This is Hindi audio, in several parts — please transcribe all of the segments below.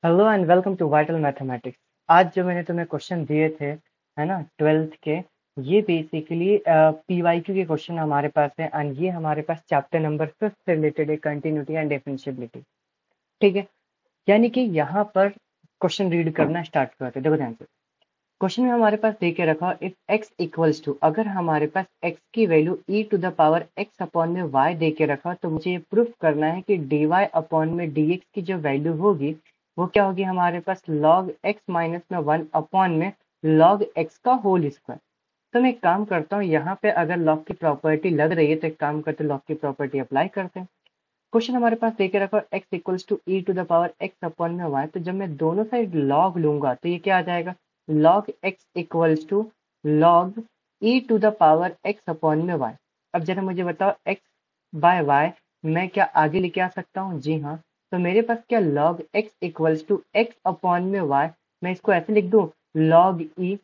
Hello and welcome to Vital Mathematics. आज जो मैंने तुम्हें क्वेश्चन दिए थे, है ना, 12th के, ये बेसिकली पीवाईक्यू के क्वेश्चन हमारे पास है एंड ये हमारे पास चैप्टर नंबर 5 से रिलेटेड है, कंटिन्यूटी एंड डिफरेंशिएबिलिटी। ठीक है, यानी कि यहाँ पर क्वेश्चन रीड करना स्टार्ट करते हैं। देखो ध्यान से, क्वेश्चन में हमारे पास दे के रखा, इफ x इक्वल्स टू, अगर हमारे पास x की value e to the power x upon में y दे के रखा, तो मुझे ये प्रूफ करना है कि dy अपॉन में dx की जो वैल्यू होगी वो क्या होगी हमारे पास, log x माइनस में 1 अपॉन में log x का होल स्क्वायर। तो मैं एक काम करता हूँ, यहाँ पे अगर लॉग की प्रॉपर्टी लग रही है तो एक काम करते हैं, लॉग की प्रॉपर्टी अप्लाई करते हैं। क्वेश्चन हमारे पास देके रखा x equals to e to the power x upon में y, तो जब मैं दोनों साइड log लूंगा तो ये क्या आ जाएगा, log x equals to log e to the power x upon में y। अब जरा मुझे बताओ, x बाय y मैं क्या आगे लेके आ सकता हूँ? जी हाँ। तो मेरे पास क्या, log x equals to x upon में y, मैं इसको ऐसे लिख दूं, log e।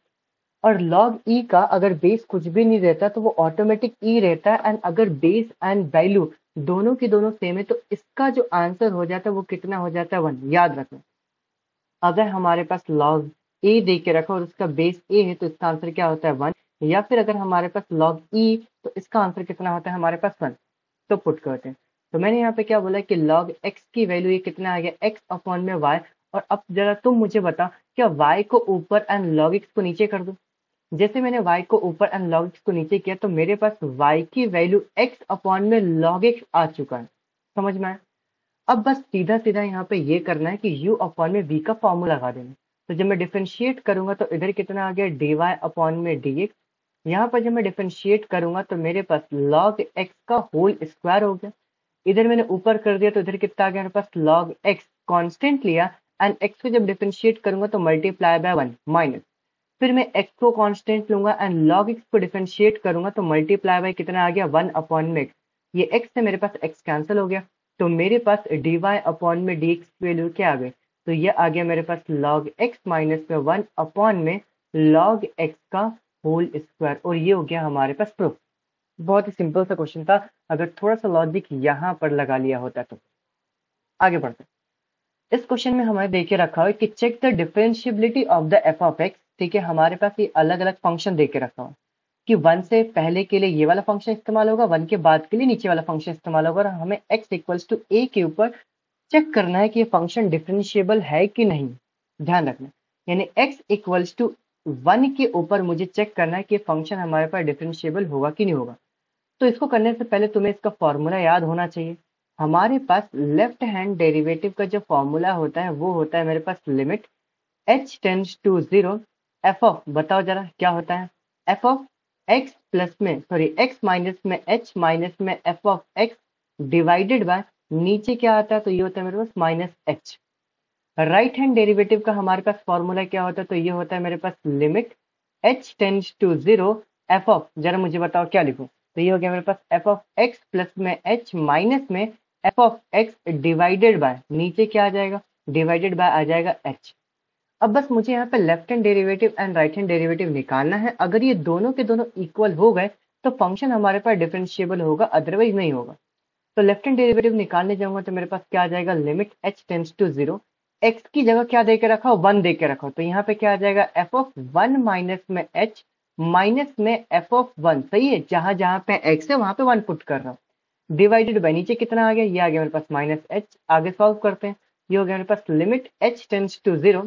और log e का अगर बेस कुछ भी नहीं रहता तो वो ऑटोमेटिक e रहता है, एंड अगर बेस एंड वैल्यू दोनों की दोनों सेम है तो इसका जो आंसर हो जाता है वो कितना हो जाता है, 1। याद रखना, अगर हमारे पास log a दे के रखा और उसका बेस a है तो इसका आंसर क्या होता है, 1। या फिर अगर हमारे पास log e, तो इसका आंसर कितना होता है हमारे पास, 1। तो पुट करते हैं। तो मैंने यहाँ पे क्या बोला कि log x की वैल्यू ये कितना आ गया, x अपॉन में y। और अब जरा तुम मुझे बता, क्या y को ऊपर एंड log x को नीचे कर दो? जैसे मैंने y को ऊपर एंड log x को नीचे किया तो मेरे पास y की वैल्यू x अपॉन में log x आ चुका है। समझ में आया? अब बस सीधा सीधा यहाँ पे ये करना है कि u अपॉन में v का फॉर्मूला लगा देना। तो जब मैं डिफरेंशिएट करूंगा तो इधर कितना आ गया, dy अपॉन में dx। यहाँ पर जब मैं डिफरेंशिएट करूंगा तो मेरे पास log x का होल स्क्वायर हो गया। इधर मैंने ऊपर कर दिया तो इधर कितना आ गया मेरे पास, log x कांस्टेंट लिया, एंड x को जब डिफरेंशिएट करूंगा तो मल्टीप्लाई बाय 1 माइनस, फिर मैं x को कांस्टेंट लूंगा एंड log x को डिफरेंशिएट करूंगा तो मल्टीप्लाई बाय कितना आ गया, 1 अपॉन में x। ये x से मेरे पास x कैंसिल हो गया, तो मेरे पास dy अपॉन में dx की वैल्यू क्या आ गई, तो ये आ गया मेरे पास log x माइनस में 1 अपॉन में log x का होल स्क्वायर। और ये हो गया हमारे पास प्रूफ। बहुत ही सिंपल सा क्वेश्चन था, अगर थोड़ा सा लॉजिक यहाँ पर लगा लिया होता तो। आगे बढ़ते हैं। इस क्वेश्चन में हमें देके रखा है कि check the differentiability of the F of X. ठीक है, हमारे पास ये अलग अलग फंक्शन देके रखा हो कि 1 से पहले के लिए ये वाला फंक्शन इस्तेमाल होगा, 1 के बाद के लिए नीचे वाला फंक्शन इस्तेमाल होगा, और हमें x इक्वल्स टू a के ऊपर चेक करना है कि ये फंक्शन डिफरेंशिएबल है कि नहीं। ध्यान रखना, यानी x इक्वल्स टू 1 के ऊपर मुझे चेक करना है कि ये फंक्शन हमारे पास डिफरेंशिएबल होगा कि नहीं होगा। तो इसको करने से पहले तुम्हें इसका फॉर्मूला याद होना चाहिए। हमारे पास लेफ्ट हैंड डेरिवेटिव का जो फॉर्मूला होता है वो होता है मेरे पास limit h tends to 0 F of, बताओ जरा क्या होता है, एफ ऑफ x प्लस में, सॉरी x माइनस में h माइनस में f of x divided by, नीचे क्या आता है, तो ये होता है मेरे पास minus h। Right hand derivative का हमारे पास फॉर्मूला क्या होता है, तो ये होता है मेरे पास limit h tends to 0 F of, जरा मुझे बताओ क्या लिखूं, तो ये हो गया मेरे पास एफ ऑफ x प्लस में h माइनस में f of x divided by, नीचे क्या आ जाएगा, डिवाइडेड बाय आ जाएगा h। अब बस मुझे यहाँ पे left hand derivative and right hand derivative निकालना है। अगर ये दोनों के दोनों इक्वल हो गए तो फंक्शन हमारे पास डिफरेंशिएबल होगा, अदरवाइज नहीं होगा। तो लेफ्ट हैंड डेरिवेटिव निकालने जाऊंगा तो मेरे पास क्या आ जाएगा, limit h tends to 0, x की जगह क्या दे के रखा हो, 1 दे के रखा हो, तो यहाँ पे क्या आ जाएगा, f ऑफ 1 माइनस में h माइनस में f ऑफ 1। सही है, जहां जहां पे x है वहां पे 1 पुट कर रहा हूँ, डिवाइडेड बाय, नीचे कितना आ गया, ये आ गया मेरे पास माइनस h। आगे सॉल्व करते हैं, ये हो गया मेरे पास लिमिट h टेंड्स टू 0।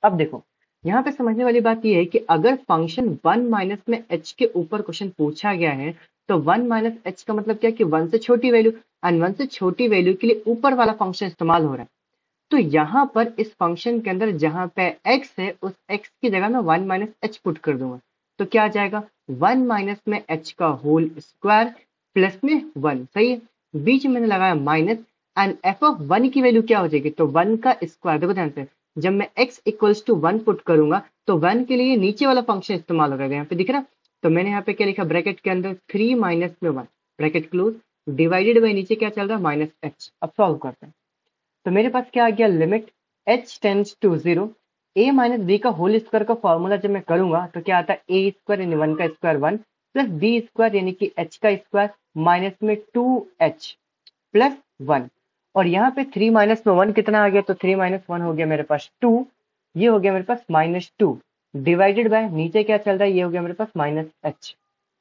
अब देखो, यहाँ पे समझने वाली बात यह है कि अगर फंक्शन 1 माइनस में h के ऊपर क्वेश्चन पूछा गया है तो 1 माइनस h का मतलब क्या है कि 1 से छोटी वैल्यू, एंड 1 से छोटी वैल्यू के लिए ऊपर वाला फंक्शन इस्तेमाल हो रहा है। तो यहाँ पर इस फंक्शन के अंदर जहां पे x है उस x की जगह मैं 1 माइनस h पुट कर दूंगा, तो क्या आ जाएगा, 1 माइनस में h का होल स्क्वायर प्लस में 1। सही है, बीच में मैंने लगाया माइनस, एंड f ऑफ 1 की वैल्यू क्या हो जाएगी, तो 1 का स्क्वायर। देखो ध्यान से, जब मैं x इक्वल्स टू 1 पुट करूंगा तो 1 के लिए नीचे वाला फंक्शन इस्तेमाल होगा, यहाँ पे दिख रहा। तो मैंने यहाँ पे क्या लिखा, ब्रैकेट के अंदर 3 माइनस में 1, ब्रैकेट क्लोज, डिवाइडेड बाई नीचे क्या चल रहा है, माइनस h। अब सॉल्व करते हैं, तो मेरे पास क्या आ गया, limit h tends to 0, a minus b का होल स्क्वायर का फॉर्मूला जब मैं करूंगा तो क्या आता है, a स्क्वायर यानी 1 का स्क्वायर 1 प्लस बी स्क्वायर यानी कि h का स्क्वायर माइनस में 2h प्लस 1। और यहाँ पे 3 माइनस में 1 कितना आ गया, तो 3 माइनस 1 हो गया मेरे पास 2, ये हो गया मेरे पास -2 डिवाइडेड बाय नीचे क्या चल रहा है, ये हो गया मेरे पास -h।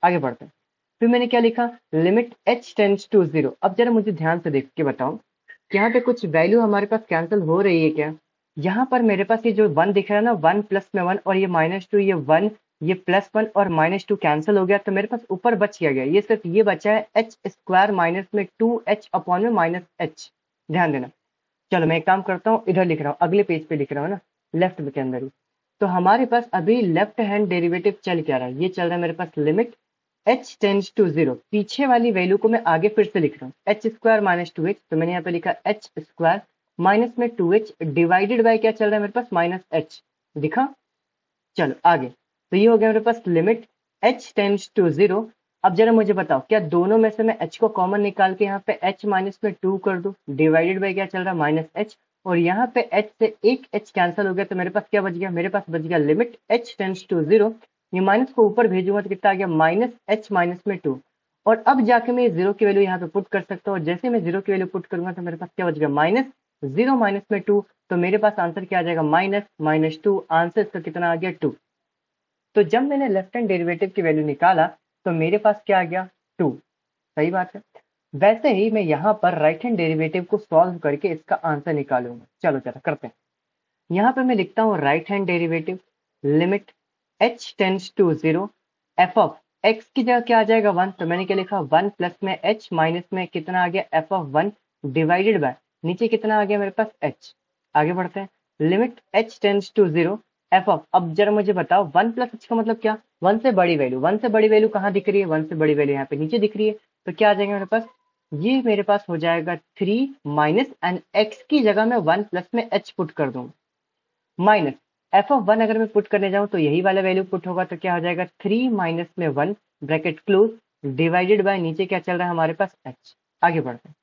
आगे बढ़ते हैं, फिर मैंने क्या लिखा, लिमिट h टेंड्स टू 0। अब जरा मुझे ध्यान से देख के बताओ कि यहाँ पे कुछ वैल्यू हमारे पास कैंसिल हो रही है क्या। यहाँ पर मेरे पास ये जो 1 दिख रहा है ना, 1 प्लस में 1 और ये -2, ये 1, ये +1 और -2 कैंसिल हो गया, तो मेरे पास ऊपर बच गया, ये सिर्फ ये बचा है h स्क्वायर माइनस में 2h अपॉन में -h। ध्यान देना। चलो मैं एक काम करता हूँ, इधर लिख रहा हूँ, अगले पेज पे लिख रहा हूँ ना, लेफ्ट के अंदर ही। तो हमारे पास अभी लेफ्ट हैंड डेरिवेटिव चल क्या रहा है, ये चल रहा है मेरे पास लिमिट h टेंड्स टू 0। पीछे वाली वैल्यू को मैं आगे फिर से लिख रहा हूँ, h स्क्वायर माइनस 2h, तो मैंने यहाँ पे लिखा h स्क्वायर माइनस में 2h डिवाइडेड बाय क्या चल रहा है मेरे पास -h। दिखा। चलो आगे, तो ये हो गया मेरे पास लिमिट h टेंड्स टू 0। अब जरा मुझे बताओ, क्या दोनों में से मैं h को कॉमन निकाल के यहाँ पे h माइनस में 2 कर दूं, डिवाइडेड बाय क्या चल रहा है -h, और यहाँ पे h से एक h कैंसिल हो गया, तो मेरे पास क्या बच गया, मेरे पास बच गया लिमिट h टेंड्स टू 0। ये माइनस को ऊपर भेजूंगा तो कितना आ गया, -h माइनस में 2। और अब जाके मैं जीरो की वैल्यू यहाँ पे पुट कर सकता हूँ, और जैसे मैं जीरो की वैल्यू पुट करूंगा तो मेरे पास क्या बच गया, -0 माइनस में 2। तो मेरे पास आंसर क्या आ जाएगा, -2। आंसर इसका कितना आ गया, 2। तो जब मैंने लेफ्ट हैंड डेरिवेटिव की वैल्यू निकाला तो मेरे पास क्या आ गया, 2। सही बात है। वैसे ही मैं यहाँ पर राइट हैंड डेरिवेटिव को सॉल्व करके इसका आंसर निकालूंगा। चलो चलो करते हैं। यहाँ पे मैं लिखता हूँ right hand derivative limit h tends to 0, F of x की जगह क्या आ जाएगा, 1। तो मैंने क्या लिखा, 1 प्लस में h माइनस में कितना आ गया, एफ ऑफ 1 डिवाइडेड बाय नीचे कितना आ गया मेरे पास h। आगे बढ़ते हैं, limit h tends to 0, F of, अब जरा मुझे बताओ 1 प्लस h का मतलब क्या, 1 से बड़ी वैल्यू। 1 से बड़ी वैल्यू कहाँ दिख रही है, 1 से बड़ी वैल्यू यहाँ पे नीचे दिख रही है। तो क्या आ जाएगा मेरे पास, ये मेरे पास हो जाएगा 3 माइनस एंड x की जगह में 1 प्लस में h पुट कर दूंगा, माइनस एफ ऑफ 1 अगर मैं पुट करने जाऊं तो यही वाला वैल्यू पुट होगा, तो क्या हो जाएगा 3 माइनस में 1 ब्रैकेट क्लोज डिवाइडेड बाय नीचे क्या चल रहा है हमारे पास h। आगे बढ़ते हैं,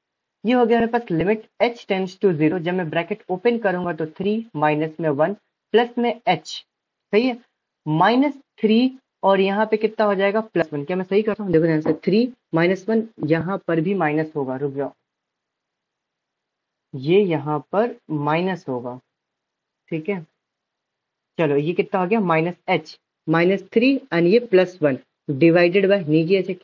ये हो गया मेरे पास लिमिट h टेंड्स टू 0। जब मैं ब्रैकेट ओपन करूंगा तो 3 माइनस में 1 प्लस में h, सही है, -3, और यहाँ पे कितना हो जाएगा, +1। क्या मैं सही कर रहा हूँ, देखो ध्यान से, 3 -1, यहाँ पर भी माइनस होगा, रुक जाओ, ये यहाँ पर माइनस होगा, ठीक है। चलो ये कितना हो गया, -h -3 एंड ये +1 डिवाइडेड बाय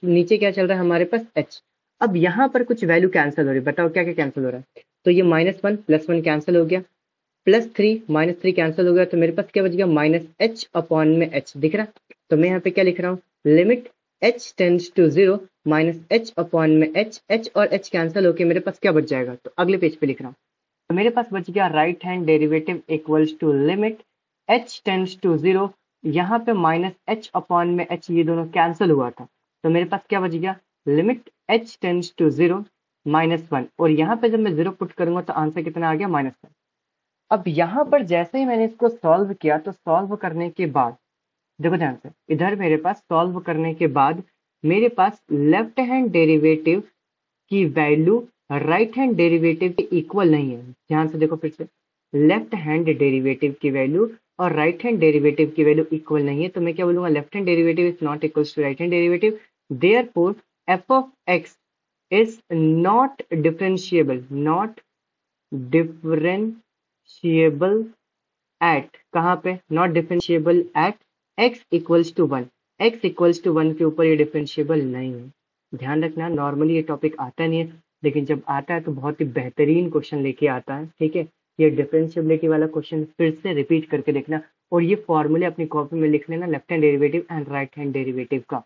नीचे क्या चल रहा है हमारे पास h। अब यहाँ पर कुछ वैल्यू कैंसिल हो रही है, बताओ क्या क्या कैंसिल हो रहा है। तो ये -1 +1 कैंसिल हो गया, +3 -3 कैंसिल हो गया, तो मेरे पास क्या बच गया, -h अपॉन में h दिख रहा है। तो मैं यहाँ पे क्या लिख रहा हूँ, limit h tends to 0 -h upon में h और h कैंसिल होके मेरे पास क्या बच जाएगा, तो अगले पेज पे लिख रहा हूँ। तो मेरे पास बच गया right hand derivative equals to limit h tends to 0, यहाँ पे -h अपॉन में h ये दोनों कैंसिल हुआ था, तो मेरे पास क्या बच गया, लिमिट h टेंड्स टू 0 -1, और यहाँ पे जब मैं 0 पुट करूंगा तो आंसर कितना आ गया, -1। अब यहाँ पर जैसे ही मैंने इसको सॉल्व किया तो सॉल्व करने के बाद देखो ध्यान से, इधर मेरे पास सॉल्व करने के बाद मेरे पास लेफ्ट हैंड डेरिवेटिव की वैल्यू राइट हैंड डेरिवेटिव के इक्वल नहीं है। ध्यान से देखो फिर से, लेफ्ट हैंड डेरिवेटिव की वैल्यू और राइट हैंड डेरिवेटिव की वैल्यू इक्वल नहीं है, तो मैं क्या बोलूंगा, left hand derivative is not equal to right hand derivative, therefore F of X is not differentiable, not differentiable at, कहाँ पे, not differentiable at x equals to 1। x equals to 1 के ऊपर ये डिफरेंशिएबल नहीं है। ध्यान रखना, नॉर्मली ये टॉपिक आता नहीं है, लेकिन जब आता है तो बहुत ही बेहतरीन क्वेश्चन लेके आता है, ठीक है। ये डिफरेंशिएबिलिटी वाला क्वेश्चन फिर से रिपीट करके देखना, और ये फॉर्मूले अपनी कॉपी में लिख लेना, left hand derivative and right hand derivative का।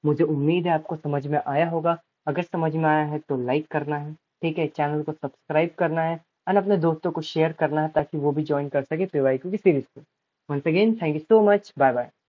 मुझे उम्मीद है आपको समझ में आया होगा। अगर समझ में आया है तो लाइक करना है, ठीक है, चैनल को सब्सक्राइब करना है, और अपने दोस्तों को शेयर करना है ताकि वो भी ज्वाइन कर सके पीवाईक्यू की सीरीज को। Once again thank you so much, bye bye.